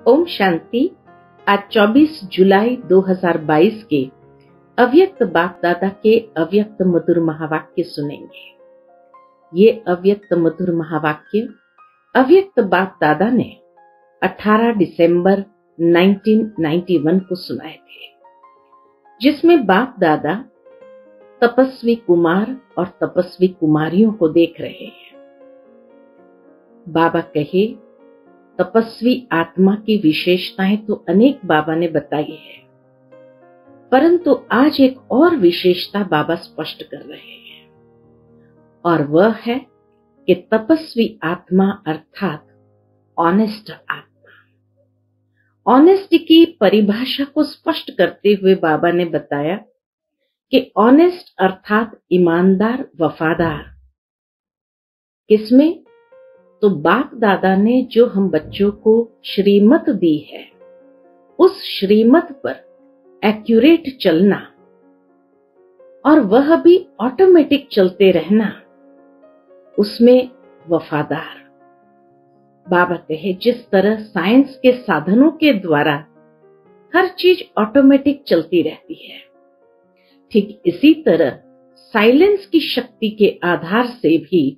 ओम शांति। आज 24 जुलाई 2022 के अव्यक्त बाप दादा के अव्यक्त मधुर महावाक्य सुनेंगे। ये अव्यक्त मधुर महावाक्य अव्यक्त बाप दादा ने 18 दिसंबर 1991 को सुनाए थे, जिसमें बाप दादा तपस्वी कुमार और तपस्वी कुमारियों को देख रहे हैं। बाबा कहे, तपस्वी आत्मा की विशेषताएं तो अनेक बाबा ने बताई है, परंतु आज एक और विशेषता बाबा स्पष्ट कर रहे हैं, और वह है कि तपस्वी आत्मा अर्थात ऑनेस्ट आत्मा। ऑनेस्टी की परिभाषा को स्पष्ट करते हुए बाबा ने बताया कि ऑनेस्ट अर्थात ईमानदार, वफादार। किसमें? तो बाप दादा ने जो हम बच्चों को श्रीमत दी है, उस श्रीमत पर एक्यूरेट चलना, और वह भी ऑटोमेटिक चलते रहना, उसमें वफादार। बाबा कहे, जिस तरह साइंस के साधनों के द्वारा हर चीज ऑटोमेटिक चलती रहती है, ठीक इसी तरह साइलेंस की शक्ति के आधार से भी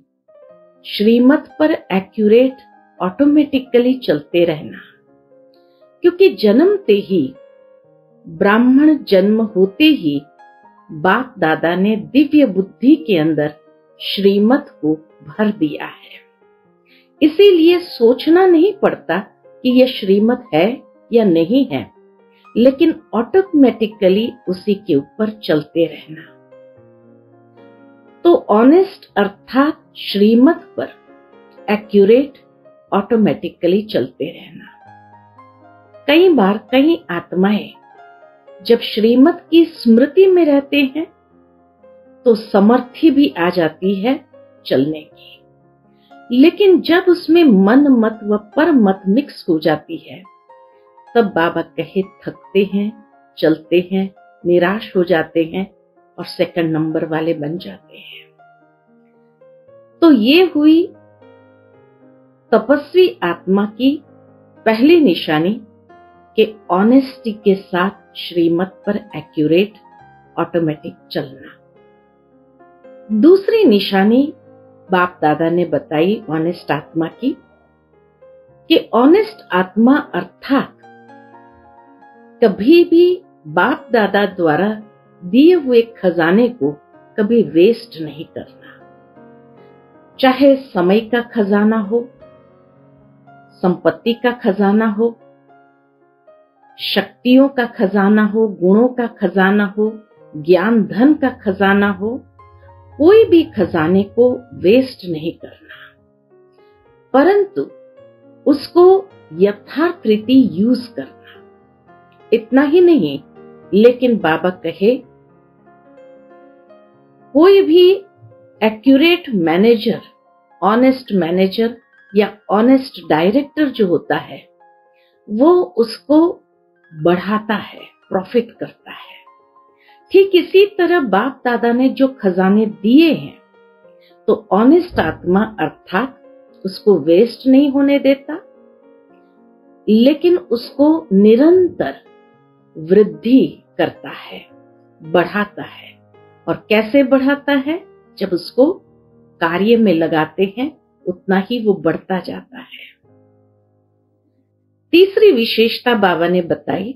श्रीमत पर एक्यूरेट ऑटोमेटिकली चलते रहना। क्योंकि जन्मते ही, ब्राह्मण जन्म होते ही बाप दादा ने दिव्य बुद्धि के अंदर श्रीमत को भर दिया है। इसीलिए सोचना नहीं पड़ता कि यह श्रीमत है या नहीं है, लेकिन ऑटोमेटिकली उसी के ऊपर चलते रहना। तो ऑनेस्ट अर्थात श्रीमत पर एक्यूरेट ऑटोमेटिकली चलते रहना। कई बार कई आत्माएं जब श्रीमत की स्मृति में रहते हैं तो समर्थी भी आ जाती है चलने की, लेकिन जब उसमें मन मत व पर मत मिक्स हो जाती है, तब बाबा कहे थकते हैं, चलते हैं, निराश हो जाते हैं और सेकंड नंबर वाले बन जाते हैं। तो ये हुई तपस्वी आत्मा की पहली निशानी कि ऑनेस्टी के साथ श्रीमत पर एक्यूरेट ऑटोमेटिक चलना। दूसरी निशानी बाप दादा ने बताई ऑनेस्ट आत्मा की कि ऑनेस्ट आत्मा अर्थात कभी भी बाप दादा द्वारा दिए हुए खजाने को कभी वेस्ट नहीं करना। चाहे समय का खजाना हो, संपत्ति का खजाना हो, शक्तियों का खजाना हो, गुणों का खजाना हो, ज्ञान धन का खजाना हो, कोई भी खजाने को वेस्ट नहीं करना, परंतु उसको यथार्थ रीति यूज करना। इतना ही नहीं, लेकिन बाबा कहे कोई भी एक्यूरेट मैनेजर, ऑनेस्ट मैनेजर या ऑनेस्ट डायरेक्टर जो होता है, वो उसको बढ़ाता है, प्रॉफिट करता है। ठीक इसी तरह बाप दादा ने जो खजाने दिए हैं, तो ऑनेस्ट आत्मा अर्थात उसको वेस्ट नहीं होने देता, लेकिन उसको निरंतर वृद्धि करता है, बढ़ाता है। और कैसे बढ़ाता है? जब उसको कार्य में लगाते हैं, उतना ही वो बढ़ता जाता है। तीसरी विशेषता बाबा ने बताई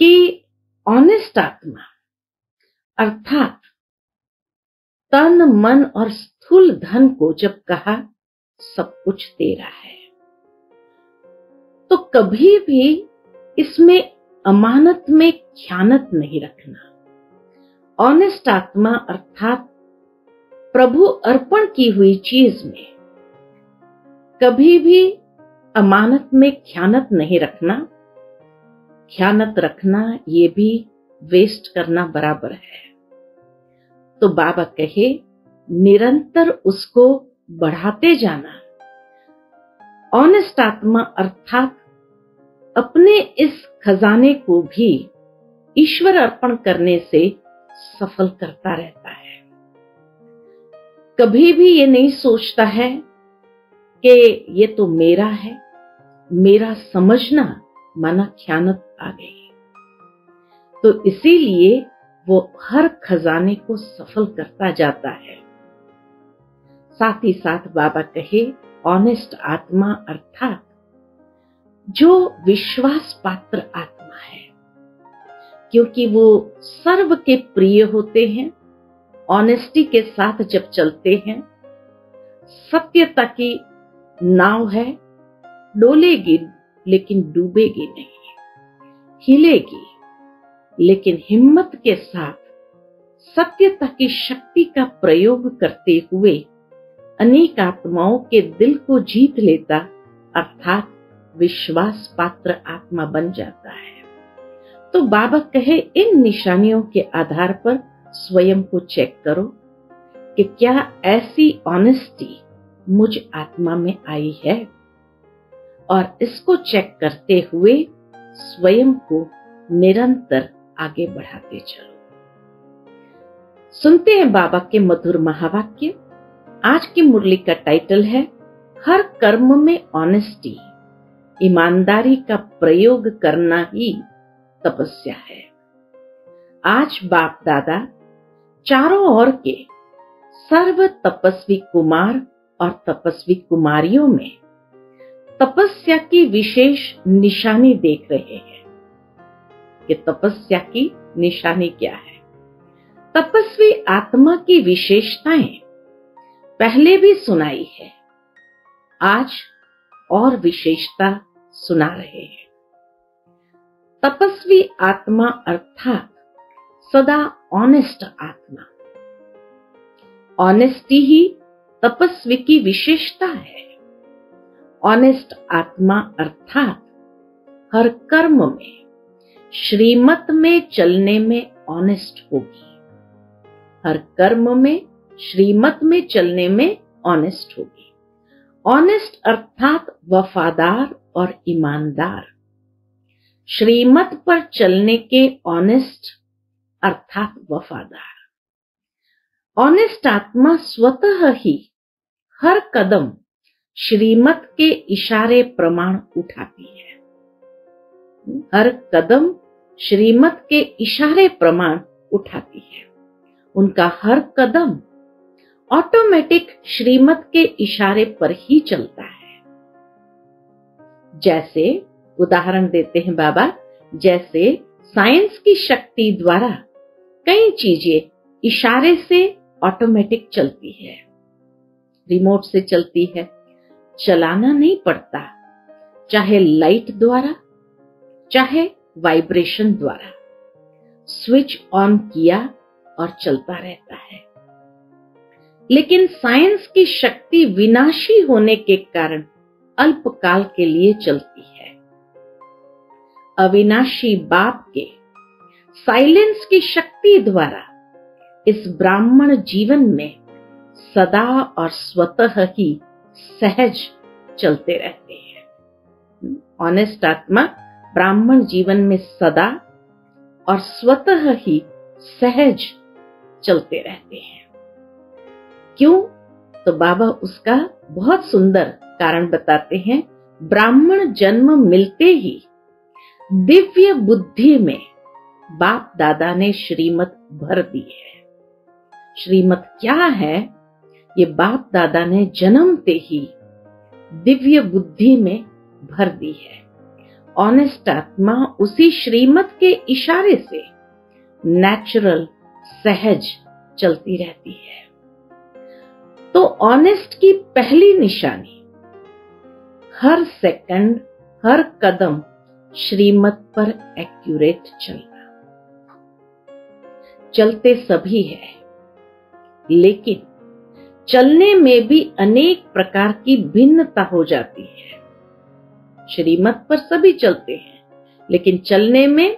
कि ऑनेस्ट आत्मा अर्थात तन मन और स्थूल धन को जब कहा सब कुछ तेरा है, तो कभी भी इसमें अमानत में ख्यानत नहीं रखना। ऑनेस्ट आत्मा अर्थात प्रभु अर्पण की हुई चीज में कभी भी अमानत में ख्यानत नहीं रखना। ख्यानत रखना ये भी वेस्ट करना बराबर है। तो बाबा कहे निरंतर उसको बढ़ाते जाना। ऑनेस्ट आत्मा अर्थात अपने इस खजाने को भी ईश्वर अर्पण करने से सफल करता रहता है। कभी भी ये नहीं सोचता है कि ये तो मेरा है, मेरा समझना माना ख्यानत आ गई। तो इसीलिए वो हर खजाने को सफल करता जाता है। साथ ही साथ बाबा कहे ऑनेस्ट आत्मा अर्थात जो विश्वास पात्र आत्मा है, क्योंकि वो सर्व के प्रिय होते हैं। ऑनेस्टी के साथ जब चलते हैं, सत्यता की नाव है, डोलेगी लेकिन डूबेगी नहीं, हिलेगी लेकिन हिम्मत के साथ सत्यता की शक्ति का प्रयोग करते हुए अनेक आत्माओं के दिल को जीत लेता, अर्थात विश्वास पात्र आत्मा बन जाता है। तो बाबा कहे इन निशानियों के आधार पर स्वयं को चेक करो कि क्या ऐसी ऑनेस्टी मुझ आत्मा में आई है, और इसको चेक करते हुए स्वयं को निरंतर आगे बढ़ाते चलो। सुनते हैं बाबा के मधुर महावाक्य। आज की मुरली का टाइटल है हर कर्म में ऑनेस्टी, ईमानदारी का प्रयोग करना ही तपस्या है। आज बाप दादा चारों ओर के सर्व तपस्वी कुमार और तपस्वी कुमारियों में तपस्या की विशेष निशानी देख रहे हैं कि तपस्या की निशानी क्या है। तपस्वी आत्मा की विशेषताएं पहले भी सुनाई है, आज और विशेषता सुना रहे हैं। तपस्वी आत्मा अर्थात सदा ऑनेस्ट आत्मा। ऑनेस्टी ही तपस्वी की विशेषता है। ऑनेस्ट आत्मा अर्थात हर कर्म में श्रीमत में चलने में ऑनेस्ट होगी। हर कर्म में श्रीमत में चलने में ऑनेस्ट होगी। ऑनेस्ट अर्थात वफादार और ईमानदार। श्रीमत पर चलने के ऑनेस्ट अर्थात वफादार। ऑनेस्ट आत्मा स्वतः ही हर कदम श्रीमत के इशारे प्रमाण उठाती है। हर कदम श्रीमत के इशारे प्रमाण उठाती है। उनका हर कदम ऑटोमेटिक श्रीमत के इशारे पर ही चलता है। जैसे उदाहरण देते हैं बाबा, जैसे साइंस की शक्ति द्वारा कई चीजें इशारे से ऑटोमेटिक चलती है, रिमोट से चलती है, चलाना नहीं पड़ता, चाहे लाइट द्वारा चाहे वाइब्रेशन द्वारा, स्विच ऑन किया और चलता रहता है। लेकिन साइंस की शक्ति विनाशी होने के कारण अल्पकाल के लिए चलती है। अविनाशी बाप के साइलेंस की शक्ति द्वारा इस ब्राह्मण जीवन में सदा और स्वतः ही सहज चलते रहते हैं। ऑनेस्ट आत्मा ब्राह्मण जीवन में सदा और स्वतः ही सहज चलते रहते हैं। क्यों? तो बाबा उसका बहुत सुंदर कारण बताते हैं। ब्राह्मण जन्म मिलते ही दिव्य बुद्धि में बाप दादा ने श्रीमत भर दी है। श्रीमत क्या है? ये बाप दादा ने जन्मते ही दिव्य बुद्धि में भर दी है। ऑनेस्ट आत्मा उसी श्रीमत के इशारे से नेचुरल सहज चलती रहती है। तो ऑनेस्ट की पहली निशानी हर सेकंड हर कदम श्रीमत पर एक्यूरेट चलना। चलते सभी है, लेकिन चलने में भी अनेक प्रकार की भिन्नता हो जाती है। श्रीमत पर सभी चलते हैं, लेकिन चलने में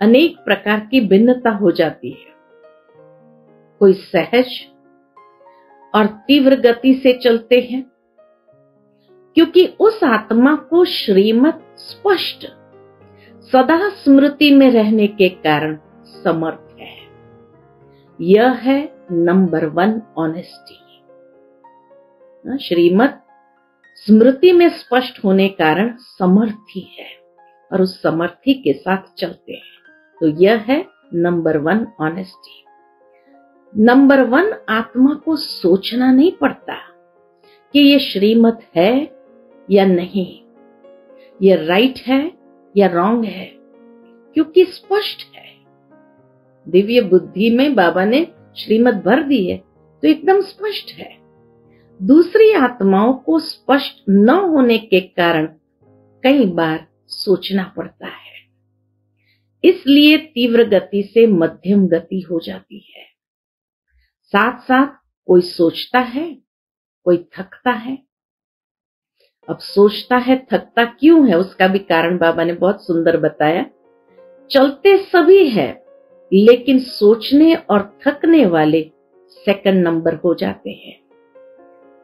अनेक प्रकार की भिन्नता हो जाती है। कोई सहज और तीव्र गति से चलते हैं, क्योंकि उस आत्मा को श्रीमत स्पष्ट सदा स्मृति में रहने के कारण समर्थ है। यह है नंबर 1 ऑनेस्टी। श्रीमत स्मृति में स्पष्ट होने कारण समर्थी है और उस समर्थी के साथ चलते हैं। तो यह है नंबर 1 ऑनेस्टी। नंबर 1 आत्मा को सोचना नहीं पड़ता कि ये श्रीमत है या नहीं, ये राइट है या रॉन्ग है, क्योंकि स्पष्ट है। दिव्य बुद्धि में बाबा ने श्रीमत भर दी है तो एकदम स्पष्ट है। दूसरी आत्माओं को स्पष्ट न होने के कारण कई बार सोचना पड़ता है, इसलिए तीव्र गति से मध्यम गति हो जाती है। साथ साथ कोई सोचता है, कोई थकता है। अब सोचता है, थकता क्यों है, उसका भी कारण बाबा ने बहुत सुंदर बताया। चलते सभी है, लेकिन सोचने और थकने वाले सेकंड नंबर हो जाते हैं।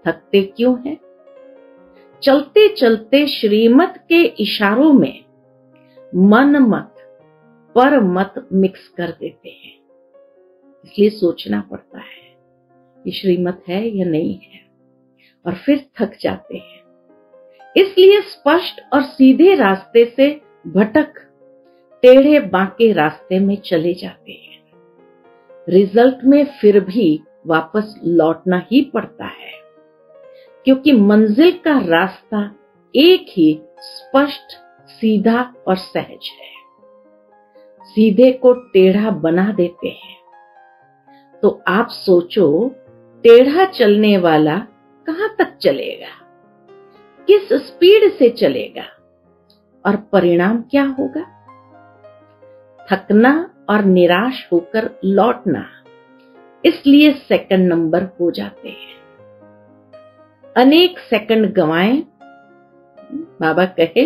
थकते क्यों हैं? चलते चलते श्रीमत के इशारों में मन मत पर मत मिक्स कर देते हैं, इसलिए सोचना पड़ता है कि श्रीमत है या नहीं है, और फिर थक जाते हैं। इसलिए स्पष्ट और सीधे रास्ते से भटक टेढ़े बांके रास्ते में चले जाते हैं। रिजल्ट में फिर भी वापस लौटना ही पड़ता है, क्योंकि मंजिल का रास्ता एक ही स्पष्ट, सीधा और सहज है। सीधे को टेढ़ा बना देते हैं। तो आप सोचो, टेढ़ा चलने वाला कहां तक चलेगा, किस स्पीड से चलेगा, और परिणाम क्या होगा? थकना और निराश होकर लौटना। इसलिए सेकंड नंबर हो जाते हैं। अनेक सेकंड गंवाए, बाबा कहे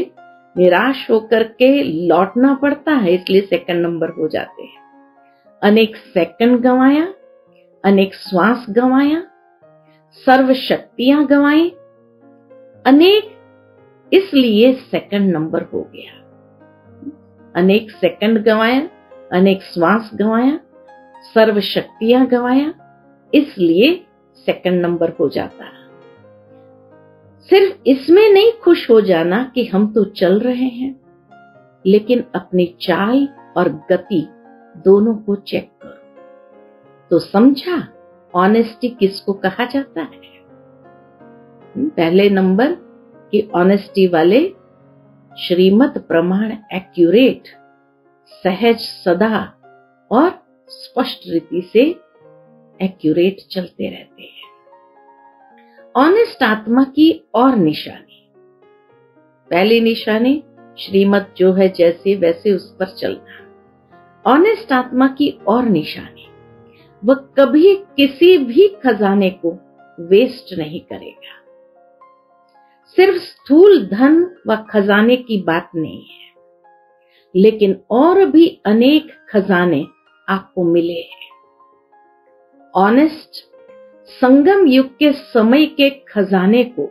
निराश होकर के लौटना पड़ता है, इसलिए सेकंड नंबर हो जाते हैं। अनेक सेकंड गंवाया, अनेक श्वास गंवाया, सर्व शक्तियां गंवाई, अनेक, इसलिए सेकंड नंबर हो गया। अनेक सेकंड गंवाया, अनेक श्वास गंवाया, सर्व शक्तियां गंवाया, इसलिए सेकंड नंबर हो जाता है। सिर्फ इसमें नहीं खुश हो जाना कि हम तो चल रहे हैं, लेकिन अपनी चाल और गति दोनों को चेक करो। तो समझा ऑनेस्टी किसको कहा जाता है? पहले नंबर की ऑनेस्टी वाले श्रीमत प्रमाण एक्यूरेट, सहज, सदा और स्पष्ट रीति से एक्यूरेट चलते रहते हैं। ऑनेस्ट आत्मा की और निशानी, पहली निशानी श्रीमत जो है जैसे वैसे उस पर चलना। ऑनेस्ट आत्मा की और निशानी, वह कभी किसी भी खजाने को वेस्ट नहीं करेगा। सिर्फ स्थूल धन व खजाने की बात नहीं है, लेकिन और भी अनेक खजाने आपको मिले हैं। ऑनेस्ट संगम युग के समय के खजाने को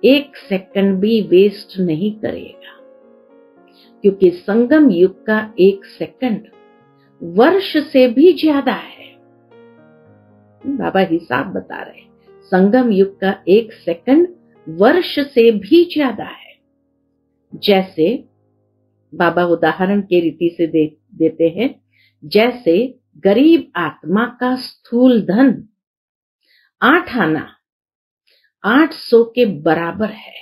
एक सेकंड भी वेस्ट नहीं करेगा, क्योंकि संगम युग का एक सेकंड वर्ष से भी ज्यादा है। बाबा हिसाब बता रहे हैं, संगम युग का एक सेकंड वर्ष से भी ज्यादा है। जैसे बाबा उदाहरण के रीति से देते हैं, जैसे गरीब आत्मा का स्थूल धन 8 आना 800 के बराबर है।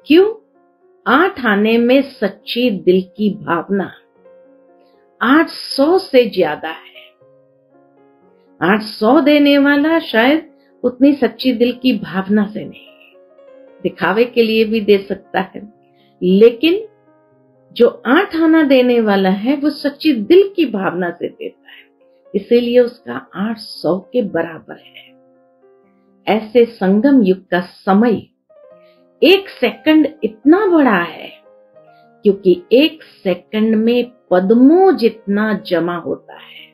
क्यों? 8 आने में सच्ची दिल की भावना 800 से ज्यादा है। 800 देने वाला शायद उतनी सच्ची दिल की भावना से नहीं, दिखावे के लिए भी दे सकता है, लेकिन जो 8 आना देने वाला है वो सच्ची दिल की भावना से देता है, इसीलिए उसका 800 के बराबर है। ऐसे संगम युग का समय एक सेकंड इतना बड़ा है, क्योंकि एक सेकंड में पद्मों जितना जमा होता है।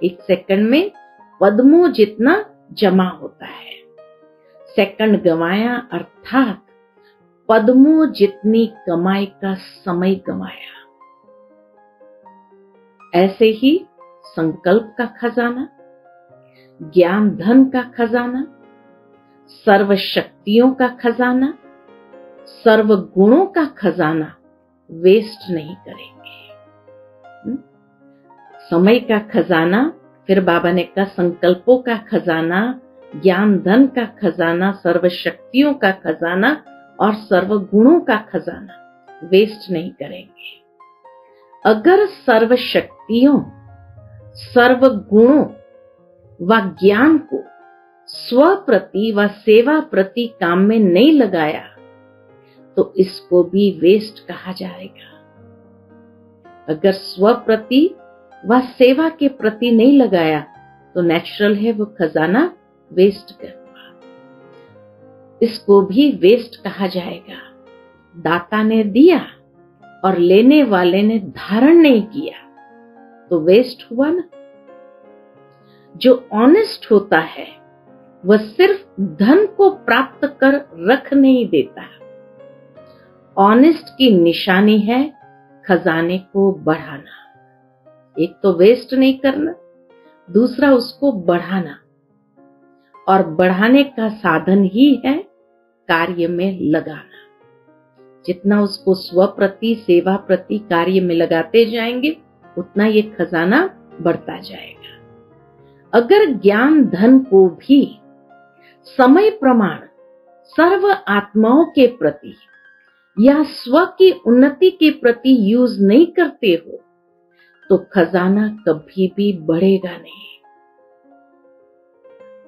एक सेकंड में पद्मों जितना जमा होता है। सेकंड गंवाया अर्थात पद्मों जितनी कमाई का समय गंवाया। ऐसे ही संकल्प का खजाना, ज्ञान धन का खजाना, सर्व शक्तियों का खजाना, सर्व गुणों का खजाना वेस्ट नहीं करेंगे। समय का खजाना, फिर बाबा ने कहा संकल्पों का खजाना, ज्ञान धन का खजाना, सर्व शक्तियों का खजाना और सर्व गुणों का खजाना वेस्ट नहीं करेंगे। अगर सर्व शक्तियों, सर्व गुणों व ज्ञान को स्व प्रति व सेवा प्रति काम में नहीं लगाया तो इसको भी वेस्ट कहा जाएगा। अगर स्व प्रति व सेवा के प्रति नहीं लगाया तो नेचुरल है वो खजाना वेस्ट करना, इसको भी वेस्ट कहा जाएगा। दाता ने दिया और लेने वाले ने धारण नहीं किया तो वेस्ट हुआ ना। जो ऑनेस्ट होता है वह सिर्फ धन को प्राप्त कर रख नहीं देता। ऑनेस्ट की निशानी है खजाने को बढ़ाना। एक तो वेस्ट नहीं करना, दूसरा उसको बढ़ाना, और बढ़ाने का साधन ही है कार्य में लगाना। जितना उसको स्व प्रति सेवा प्रति कार्य में लगाते जाएंगे उतना ये खजाना बढ़ता जाएगा। अगर ज्ञान धन को भी समय प्रमाण सर्व आत्माओं के प्रति या स्व की उन्नति के प्रति यूज नहीं करते हो तो खजाना कभी भी बढ़ेगा नहीं।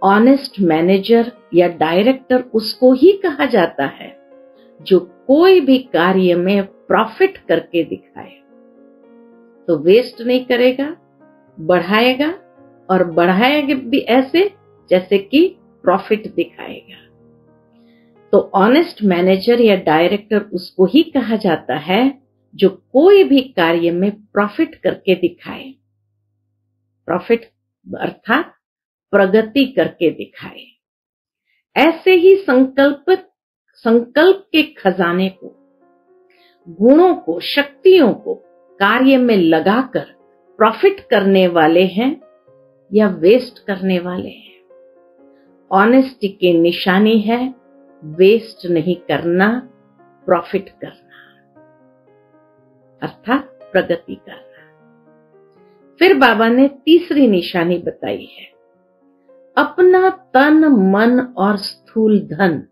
ऑनेस्ट मैनेजर या डायरेक्टर उसको ही कहा जाता है जो कोई भी कार्य में प्रॉफिट करके दिखाए, तो वेस्ट नहीं करेगा, बढ़ाएगा, और बढ़ाएगा भी ऐसे जैसे कि प्रॉफिट दिखाएगा। तो ऑनेस्ट मैनेजर या डायरेक्टर उसको ही कहा जाता है जो कोई भी कार्य में प्रॉफिट करके दिखाए। प्रॉफिट अर्थात प्रगति करके दिखाए। ऐसे ही संकल्प के खजाने को, गुणों को, शक्तियों को कार्य में लगाकर प्रॉफिट करने वाले हैं या वेस्ट करने वाले हैं। ऑनेस्टी की निशानी है वेस्ट नहीं करना, प्रॉफिट करना, अर्थात प्रगति करना। फिर बाबा ने तीसरी निशानी बताई है, अपना तन, मन और स्थूल धन,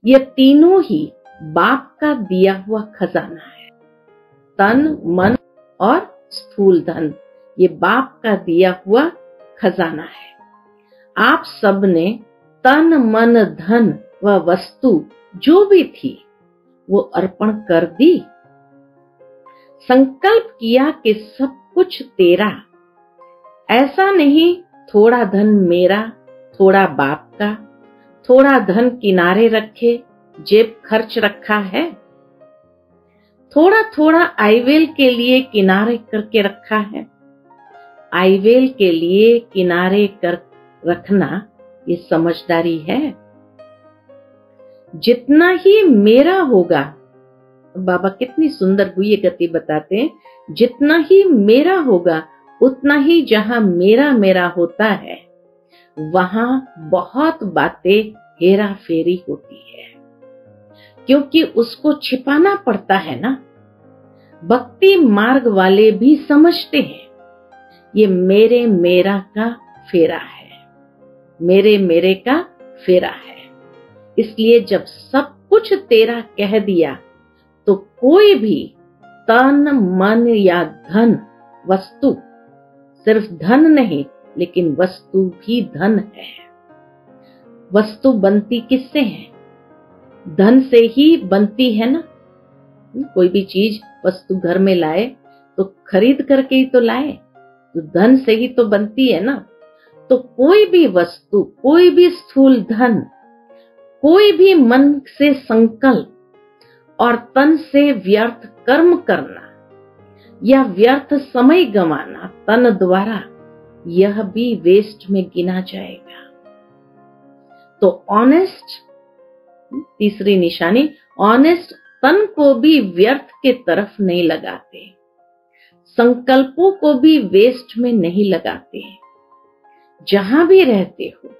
ये तीनों ही बाप का दिया हुआ खजाना है। तन, मन और स्थूल धन ये बाप का दिया हुआ खजाना है। आप सब ने तन, मन, धन व वस्तु जो भी थी वो अर्पण कर दी। संकल्प किया कि सब कुछ तेरा, ऐसा नहीं थोड़ा धन मेरा, थोड़ा बाप का, थोड़ा धन किनारे रखे, जेब खर्च रखा है, थोड़ा थोड़ा आईवेल के लिए किनारे करके रखा है। आईवेल के लिए किनारे कर रखना ये समझदारी है। जितना ही मेरा होगा, बाबा कितनी सुंदर गुह्य गति बताते हैं, जितना ही मेरा होगा उतना ही जहां मेरा मेरा होता है वहां बहुत बातें हेरा फेरी होती है, क्योंकि उसको छिपाना पड़ता है ना। भक्ति मार्ग वाले भी समझते हैं ये मेरे मेरा का फेरा है, मेरे मेरे का फेरा है। इसलिए जब सब कुछ तेरा कह दिया तो कोई भी तन, मन या धन, वस्तु, सिर्फ धन नहीं लेकिन वस्तु भी धन है। वस्तु बनती किससे है? धन से ही बनती है ना। कोई भी चीज वस्तु घर में लाए तो खरीद करके ही तो लाए, तो धन से ही तो बनती है ना। तो कोई भी वस्तु, कोई भी स्थूल धन, कोई भी मन से संकल्प और तन से व्यर्थ कर्म करना या व्यर्थ समय गंवाना तन द्वारा, यह भी वेस्ट में गिना जाएगा। तो ऑनेस्ट, तीसरी निशानी, ऑनेस्ट तन को भी व्यर्थ के तरफ नहीं लगाते, संकल्पों को भी वेस्ट में नहीं लगाते। जहां भी रहते हो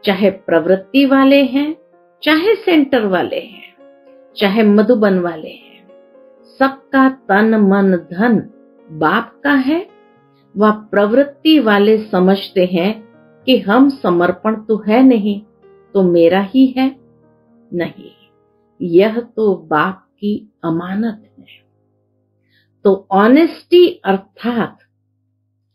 चाहे प्रवृत्ति वाले हैं, चाहे सेंटर वाले हैं, चाहे मधुबन वाले हैं, सबका तन मन धन बाप का है। वह प्रवृत्ति वाले समझते हैं कि हम समर्पण तो है नहीं, तो मेरा ही है। नहीं, यह तो बाप की अमानत है। तो ऑनेस्टी अर्थात,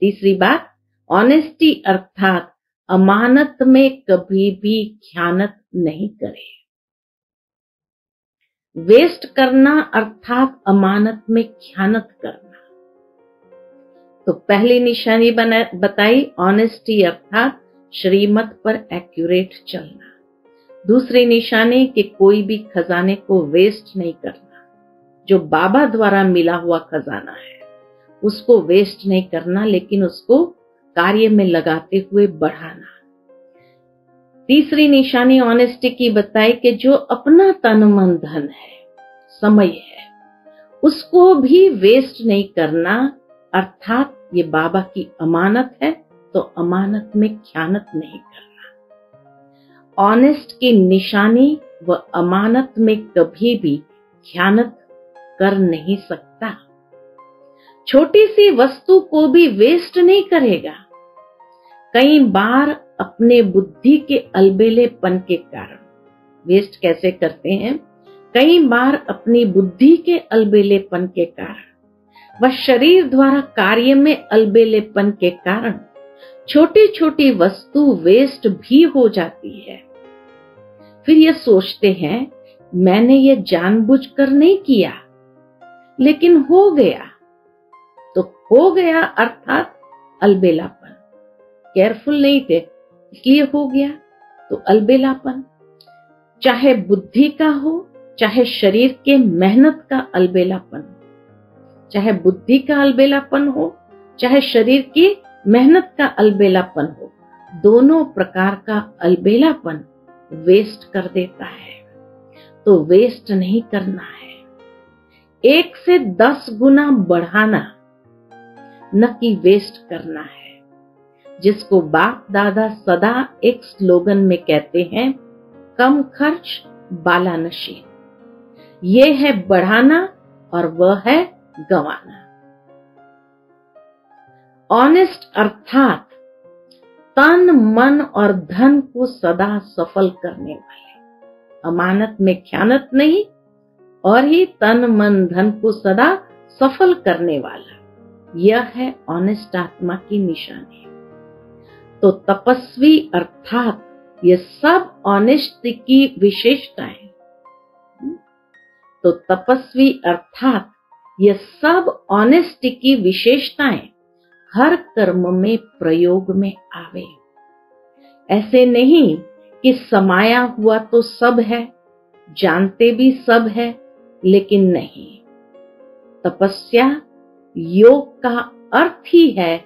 तीसरी बात, ऑनेस्टी अर्थात अमानत में कभी भी खयानत नहीं करे। वेस्ट करना अर्थात अमानत में खयानत करना। तो पहली निशानी बताई ऑनेस्टी अर्थात श्रीमत पर एक्यूरेट चलना। दूसरी निशानी कि कोई भी खजाने को वेस्ट नहीं करना। जो बाबा द्वारा मिला हुआ खजाना है उसको वेस्ट नहीं करना, लेकिन उसको कार्य में लगाते हुए बढ़ाना। तीसरी निशानी ऑनेस्टी की बताई कि जो अपना तन मन धन है, समय है, उसको भी वेस्ट नहीं करना, अर्थात ये बाबा की अमानत है, तो अमानत में खयानत नहीं करना। ऑनेस्ट की निशानी व अमानत में कभी भी खयानत कर नहीं सकता। छोटी सी वस्तु को भी वेस्ट नहीं करेगा। कई बार अपने बुद्धि के अलबेलेपन के कारण वेस्ट कैसे करते हैं? कई बार अपनी बुद्धि के अलबेलेपन के कारण व शरीर द्वारा कार्य में अलबेलेपन के कारण छोटी छोटी वस्तु वेस्ट भी हो जाती है। फिर ये सोचते हैं मैंने ये जानबूझकर नहीं किया, लेकिन हो गया। तो हो गया अर्थात अलबेलापन। केयरफुल नहीं थे इसलिए हो गया, तो अलबेलापन। चाहे बुद्धि का हो, चाहे शरीर के मेहनत का अलबेलापन हो, चाहे बुद्धि का अलबेलापन हो, चाहे शरीर की मेहनत का अलबेलापन हो, दोनों प्रकार का अलबेलापन वेस्ट कर देता है। तो वेस्ट नहीं करना है, 1 से 10 गुना बढ़ाना, न कि वेस्ट करना है। जिसको बाप दादा सदा एक स्लोगन में कहते हैं, कम खर्च बाला नशी। ये है बढ़ाना और वह है गंवाना। ऑनेस्ट अर्थात तन मन और धन को सदा सफल करने वाले। अमानत में खयानत नहीं, और ही तन मन धन को सदा सफल करने वाला, यह है ऑनेस्ट आत्मा की निशानी। तो तपस्वी अर्थात ये सब ऑनेस्टी की विशेषताएं। तो तपस्वी अर्थात ये सब ऑनेस्टी की विशेषताएं हर कर्म में प्रयोग में आवे। ऐसे नहीं कि समाया हुआ तो सब है, जानते भी सब है, लेकिन नहीं। तपस्या योग का अर्थ ही है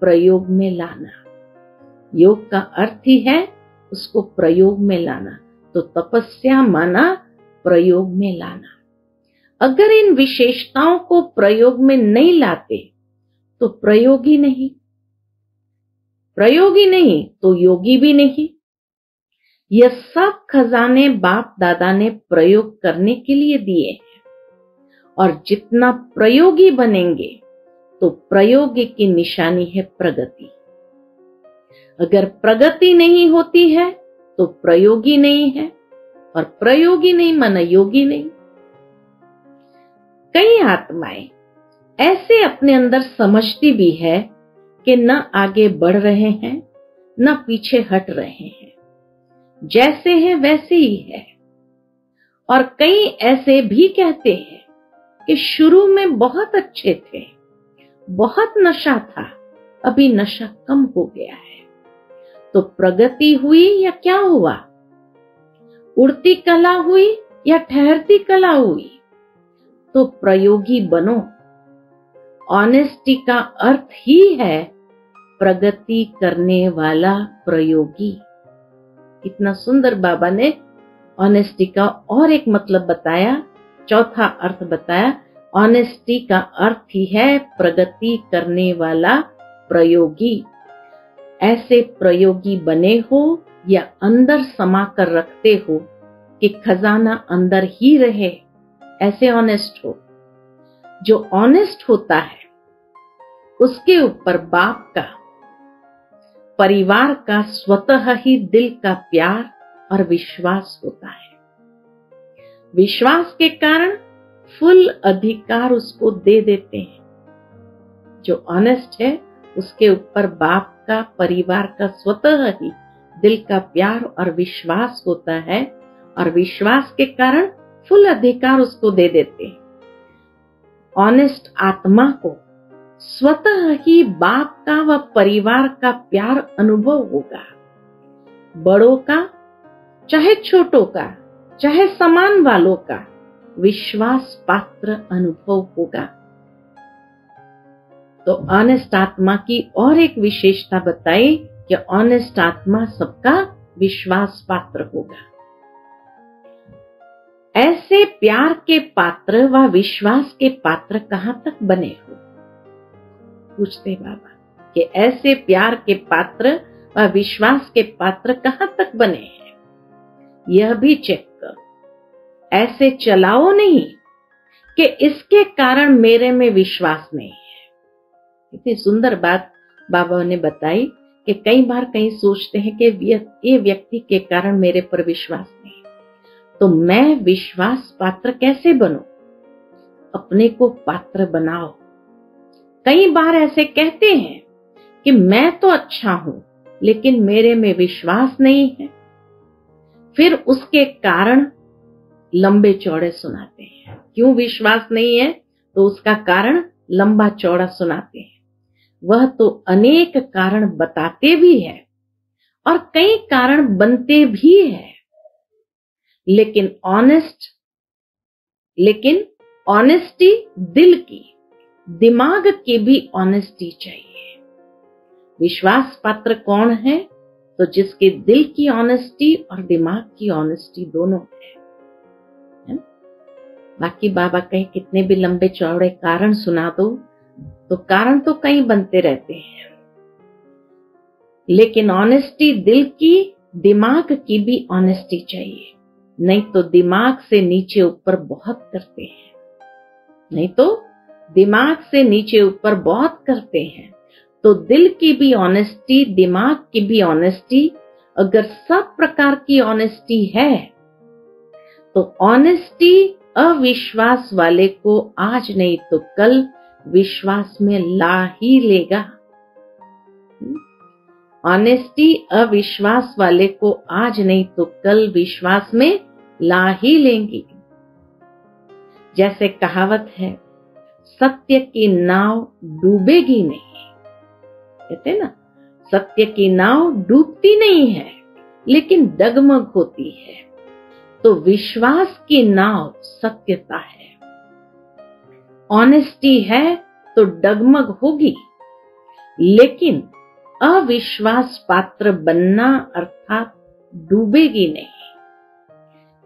प्रयोग में लाना। योग का अर्थ ही है उसको प्रयोग में लाना। तो तपस्या माना प्रयोग में लाना। अगर इन विशेषताओं को प्रयोग में नहीं लाते तो प्रयोगी नहीं, प्रयोगी नहीं तो योगी भी नहीं। यह सब खजाने बाप दादा ने प्रयोग करने के लिए दिए हैं, और जितना प्रयोगी बनेंगे तो प्रयोगी की निशानी है प्रगति। अगर प्रगति नहीं होती है तो प्रयोगी नहीं है, और प्रयोगी नहीं माना योगी नहीं। कई आत्माएं ऐसे अपने अंदर समझती भी है कि न आगे बढ़ रहे हैं न पीछे हट रहे हैं, जैसे हैं वैसे ही है। और कई ऐसे भी कहते हैं कि शुरू में बहुत अच्छे थे, बहुत नशा था, अभी नशा कम हो गया है। तो प्रगति हुई या क्या हुआ? उड़ती कला हुई या ठहरती कला हुई? तो प्रयोगी बनो। ऑनेस्टी का अर्थ ही है प्रगति करने वाला प्रयोगी। इतना सुंदर बाबा ने ऑनेस्टी का और एक मतलब बताया, चौथा अर्थ बताया। ऑनेस्टी का अर्थ ही है प्रगति करने वाला प्रयोगी। ऐसे प्रयोगी बने हो या अंदर समा कर रखते हो कि खजाना अंदर ही रहे, ऐसे ऑनेस्ट हो। जो ऑनेस्ट होता है उसके ऊपर बाप का, परिवार का स्वतः ही दिल का प्यार और विश्वास होता है। विश्वास के कारण फुल अधिकार उसको दे देते हैं। जो ऑनेस्ट है उसके ऊपर बाप का, परिवार का स्वतः ही दिल का प्यार और विश्वास होता है, और विश्वास के कारण फुल अधिकार उसको दे देते हैं। ऑनेस्ट आत्मा को स्वतः ही बाप का व परिवार का प्यार अनुभव होगा। बड़ों का, चाहे छोटों का, चाहे समान वालों का विश्वास पात्र अनुभव होगा। तो ऑनेस्ट आत्मा की और एक विशेषता बताई कि ऑनेस्ट आत्मा सबका विश्वास पात्र होगा। ऐसे प्यार के पात्र व विश्वास के पात्र कहां तक बने हो? पूछते बाबा कि ऐसे प्यार के पात्र व विश्वास के पात्र कहां तक बने हैं, यह भी चेक करो। ऐसे चलाओ नहीं कि इसके कारण मेरे में विश्वास नहीं है। इतनी सुंदर बात बाबा ने बताई कि कई बार कहीं सोचते हैं कि ये व्यक्ति के कारण मेरे पर विश्वास नहीं, तो मैं विश्वास पात्र कैसे बनूं? अपने को पात्र बनाओ। कई बार ऐसे कहते हैं कि मैं तो अच्छा हूं लेकिन मेरे में विश्वास नहीं है, फिर उसके कारण लंबे चौड़े सुनाते हैं। क्यों विश्वास नहीं है? तो उसका कारण लंबा चौड़ा सुनाते हैं। वह तो अनेक कारण बताते भी है और कई कारण बनते भी है, लेकिन ऑनेस्टी दिल की, दिमाग की भी ऑनेस्टी चाहिए। विश्वास पात्र कौन है? तो जिसके दिल की ऑनेस्टी और दिमाग की ऑनेस्टी दोनों है। बाकी बाबा कहीं कितने भी लंबे चौड़े कारण सुना दो तो कारण तो कई बनते रहते हैं, लेकिन ऑनेस्टी दिल की, दिमाग की भी ऑनेस्टी चाहिए। नहीं तो दिमाग से नीचे ऊपर बहुत करते हैं, तो दिल की भी ऑनेस्टी, दिमाग की भी ऑनेस्टी, अगर सब प्रकार की ऑनेस्टी है तो ऑनेस्टी अविश्वास वाले को आज नहीं तो कल विश्वास में ला ही लेगा। ऑनेस्टी अविश्वास वाले को आज नहीं तो कल विश्वास में ला ही लेंगी। जैसे कहावत है, सत्य की नाव डूबेगी नहीं। कहते ना, सत्य की नाव डूबती नहीं है लेकिन डगमग होती है। तो विश्वास की नाव सत्यता है। ऑनेस्टी है तो डगमग होगी, लेकिन अविश्वास पात्र बनना अर्थात डूबेगी नहीं।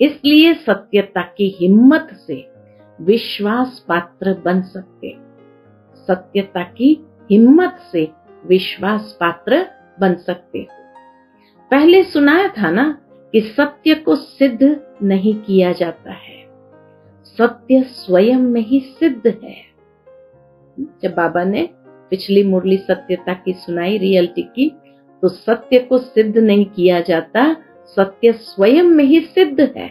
इसलिए सत्यता की हिम्मत से विश्वास पात्र बन सकते। सत्यता की हिम्मत से विश्वास पात्र बन सकते हो। पहले सुनाया था ना कि सत्य को सिद्ध नहीं किया जाता है, सत्य स्वयं में ही सिद्ध है। जब बाबा ने पिछली मुरली सत्यता की सुनाई, रियलिटी की, तो सत्य को सिद्ध नहीं किया जाता, सत्य स्वयं में ही सिद्ध है।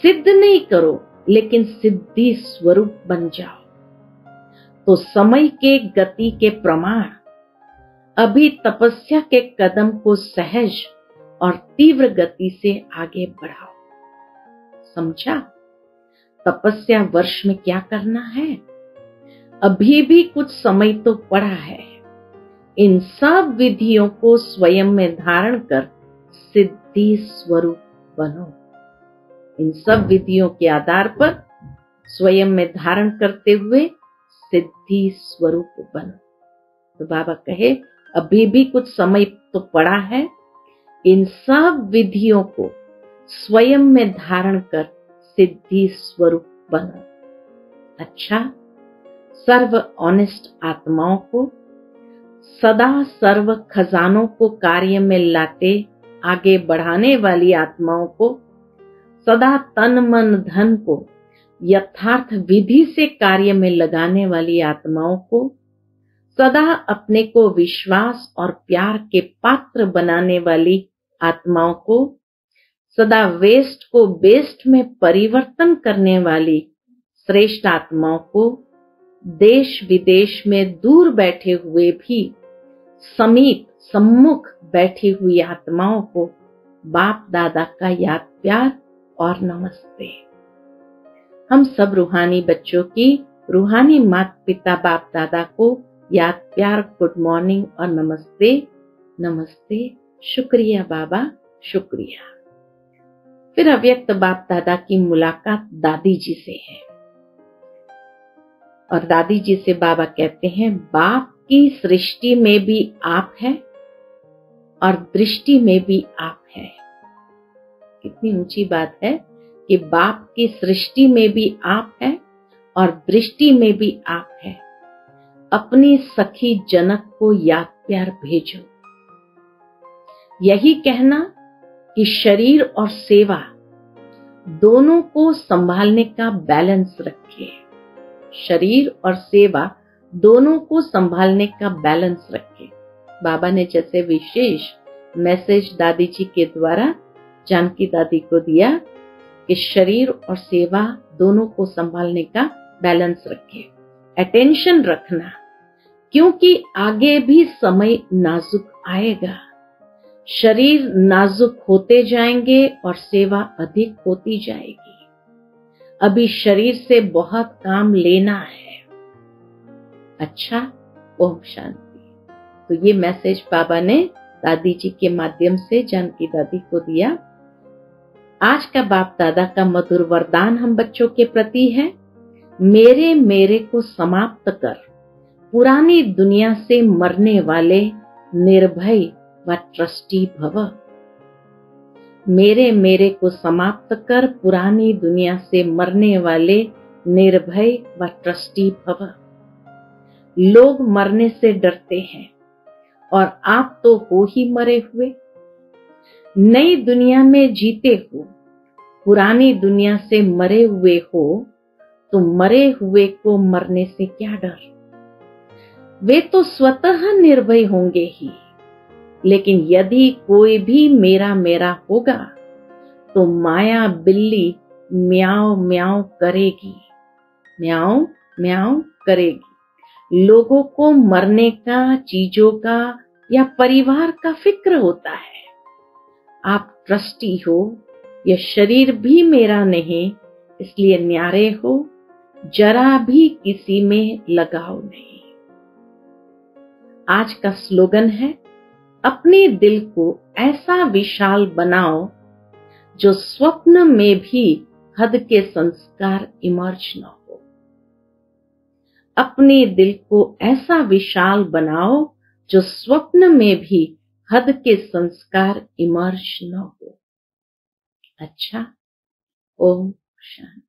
सिद्ध नहीं करो लेकिन सिद्धि स्वरूप बन जाओ। तो समय के गति के प्रमाण अभी तपस्या के कदम को सहज और तीव्र गति से आगे बढ़ाओ। समझा? तपस्या वर्ष में क्या करना है? अभी भी कुछ समय तो पड़ा है। इन सब विधियों को स्वयं में धारण कर सिद्धि स्वरूप बनो। इन सब विधियों के आधार पर स्वयं में धारण करते हुए सिद्धि स्वरूप बनो। तो बाबा कहे, अभी भी कुछ समय तो पड़ा है। इन सब विधियों को स्वयं में धारण कर सिद्धि स्वरूप बनो। अच्छा, सर्व ऑनेस्ट आत्माओं को सदा सर्व खजानों को कार्य में लाते आगे बढ़ाने वाली आत्माओं को, सदा तन मन धन को यथार्थ विधि से कार्य में लगाने वाली आत्माओं को, सदा अपने को विश्वास और प्यार के पात्र बनाने वाली आत्माओं को, सदा वेस्ट को बेस्ट में परिवर्तन करने वाली श्रेष्ठ आत्माओं को, देश विदेश में दूर बैठे हुए भी समीप सम्मुख बैठी हुई आत्माओं को बाप दादा का याद प्यार और नमस्ते। हम सब रूहानी बच्चों की रूहानी माता पिता बाप दादा को याद प्यार, गुड मॉर्निंग और नमस्ते। नमस्ते, शुक्रिया बाबा, शुक्रिया। फिर अव्यक्त बाप दादा की मुलाकात दादी जी से है और दादी जी से बाबा कहते हैं, बाप की सृष्टि में भी आप है और दृष्टि में भी आप है। कितनी ऊंची बात है कि बाप की सृष्टि में भी आप है और दृष्टि में भी आप है। अपनी सखी जनक को याद प्यार भेजो। यही कहना कि शरीर और सेवा दोनों को संभालने का बैलेंस रखिए। शरीर और सेवा दोनों को संभालने का बैलेंस रखिए। बाबा ने जैसे विशेष मैसेज दादी जी के द्वारा जानकी दादी को दिया कि शरीर और सेवा दोनों को संभालने का बैलेंस रखिए, अटेंशन रखना, क्योंकि आगे भी समय नाजुक आएगा। शरीर नाजुक होते जाएंगे और सेवा अधिक होती जाएगी। अभी शरीर से बहुत काम लेना है। अच्छा, ओम शांति। तो ये मैसेज बाबा ने दादी जी के माध्यम से जानकी दादी को दिया। आज का बाप दादा का मधुर वरदान हम बच्चों के प्रति है, मेरे को समाप्त कर पुरानी दुनिया से मरने वाले निर्भय व ट्रस्टी भव। मेरे को समाप्त कर पुरानी दुनिया से मरने वाले निर्भय व ट्रस्टी भव। लोग मरने से डरते हैं और आप तो हो ही मरे हुए। नई दुनिया में जीते हो, पुरानी दुनिया से मरे हुए हो, तो मरे हुए को मरने से क्या डर। वे तो स्वतः निर्भय होंगे ही, लेकिन यदि कोई भी मेरा होगा तो माया बिल्ली म्याऊं म्याऊं करेगी, म्याऊं म्याऊं करेगी। लोगों को मरने का, चीजों का या परिवार का फिक्र होता है। आप ट्रस्टी हो, यह शरीर भी मेरा नहीं, इसलिए न्यारे हो, जरा भी किसी में लगाव नहीं। आज का स्लोगन है, अपने दिल को ऐसा विशाल बनाओ जो स्वप्न में भी हद के संस्कार इमर्ज न हो। अपने दिल को ऐसा विशाल बनाओ जो स्वप्न में भी हद के संस्कार इमर्ज न हो। अच्छा, ओम शांति।